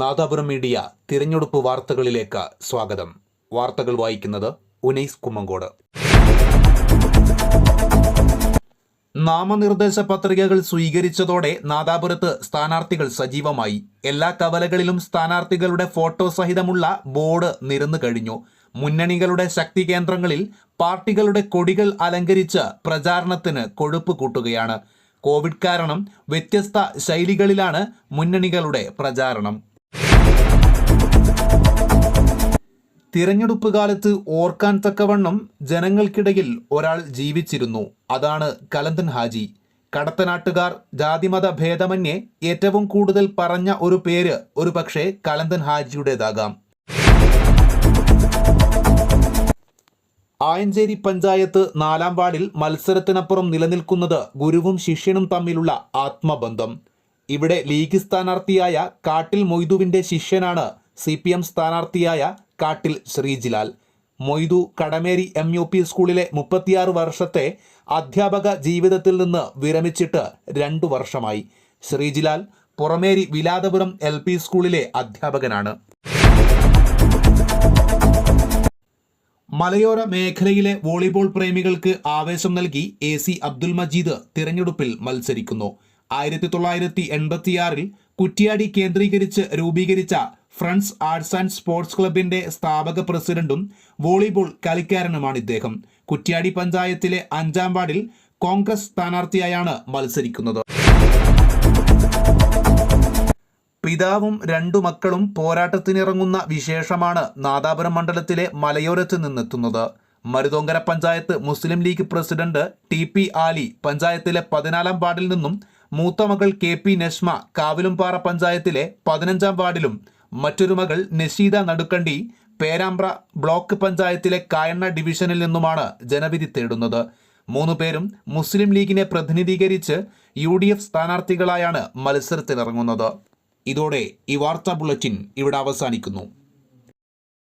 Nadapuram media തിരഞ്ഞെടുപ്പ് വാർത്തകളിലേക്ക് സ്വാഗതം. വാർത്തകൾ വായിക്കുന്നത് ഉനൈസ് കുമ്മങ്കോട്. നാമനിർദ്ദേശ പത്രികകൾ സ്വീകരിച്ചതോടെ നാദാപുരത്ത് സ്ഥാനാർത്ഥികൾ സജീവമായി. എല്ലാ കവലകളിലും സ്ഥാനാർത്ഥികളുടെ ഫോട്ടോ സഹിതമുള്ള ബോർഡ് നിരന്നു കഴിഞ്ഞു. മുന്നണികളുടെ ശക്തി കേന്ദ്രങ്ങളിൽ പാർട്ടികളുടെ കൊടികൾ അലങ്കരിച്ച് പ്രചാരണത്തിന് കൊഴുപ്പ് കൂട്ടുകയാണ്. കോവിഡ് കാരണം വ്യത്യസ്ത ശൈലികളിലാണ് മുന്നണികളുടെ പ്രചാരണം. തിരഞ്ഞെടുപ്പ് കാലത്ത് ഓർക്കാൻ തക്കവണ്ണം ജനങ്ങൾക്കിടയിൽ ഒരാൾ ജീവിച്ചിരുന്നു. അതാണ് കലന്തൻ ഹാജി. കടത്തനാട്ടുകാർ ജാതിമത ഭേദമന്യേ ഏറ്റവും കൂടുതൽ പറഞ്ഞ ഒരു പേര് ഒരുപക്ഷെ കലന്തൻ ഹാജിയുടേതാകാം. ആയഞ്ചേരി പഞ്ചായത്ത് 4-ാം വാർഡിൽ മത്സരത്തിനപ്പുറം നിലനിൽക്കുന്നത് ഗുരുവും ശിഷ്യനും തമ്മിലുള്ള ആത്മബന്ധം. ഇവിടെ ലീഗ് സ്ഥാനാർത്ഥിയായ കാട്ടിൽ മൊയ്തുവിന്റെ ശിഷ്യനാണ് CPM സ്ഥാനാർത്ഥിയായ കാട്ടിൽ ശ്രീജിലാൽ. മൊയ്തു കടമേരി MUP സ്കൂളിലെ 36 വർഷത്തെ അധ്യാപക ജീവിതത്തിൽ നിന്ന് വിരമിച്ചിട്ട് 2 വർഷമായി. ശ്രീജിലാൽ പുറമേരി വിലാതപുരം LP സ്കൂളിലെ അധ്യാപകനാണ്. മലയോര മേഖലയിലെ വോളിബോൾ പ്രേമികൾക്ക് ആവേശം നൽകി AC അബ്ദുൽ മജീദ് തിരഞ്ഞെടുപ്പിൽ മത്സരിക്കുന്നു. 1986-ൽ കുറ്റ്യാടി കേന്ദ്രീകരിച്ച് രൂപീകരിച്ച ഫ്രണ്ട്സ് ആർട്സ് ആൻഡ് സ്പോർട്സ് ക്ലബിന്റെ സ്ഥാപക പ്രസിഡന്റും വോളിബോൾ കളിക്കാരനുമാണ് ഇദ്ദേഹം. കുറ്റ്യാടി പഞ്ചായത്തിലെ 5-ാം വാർഡിൽ കോൺഗ്രസ് സ്ഥാനാർത്ഥിയായാണ് മത്സരിക്കുന്നത്. പിതാവും 2 മക്കളും പോരാട്ടത്തിനിറങ്ങുന്ന വിശേഷമാണ് നാദാപുരം മണ്ഡലത്തിലെ മലയോരത്ത് നിന്നെത്തുന്നത്. മരുതോങ്കര പഞ്ചായത്ത് മുസ്ലിം ലീഗ് പ്രസിഡന്റ് TP ആലി പഞ്ചായത്തിലെ 14-ാം വാർഡിൽ നിന്നും മൂത്ത മകൾ KP നഷ്മ കാവിലുംപാറ പഞ്ചായത്തിലെ 15-ാം വാർഡിലും മറ്റൊരു മകൾ നഷീദ നടുക്കണ്ടി പേരാമ്പ്ര ബ്ലോക്ക് പഞ്ചായത്തിലെ കായണ്ണ ഡിവിഷനിൽ നിന്നുമാണ് ജനവിധി തേടുന്നത്. 3 പേരും മുസ്ലിം ലീഗിനെ പ്രതിനിധീകരിച്ച് UDF സ്ഥാനാർത്ഥികളായാണ് മത്സരത്തിനിറങ്ങുന്നത്. ഇതോടെ ഈ വാർത്താ ബുള്ളറ്റിൻ ഇവിടെ അവസാനിക്കുന്നു.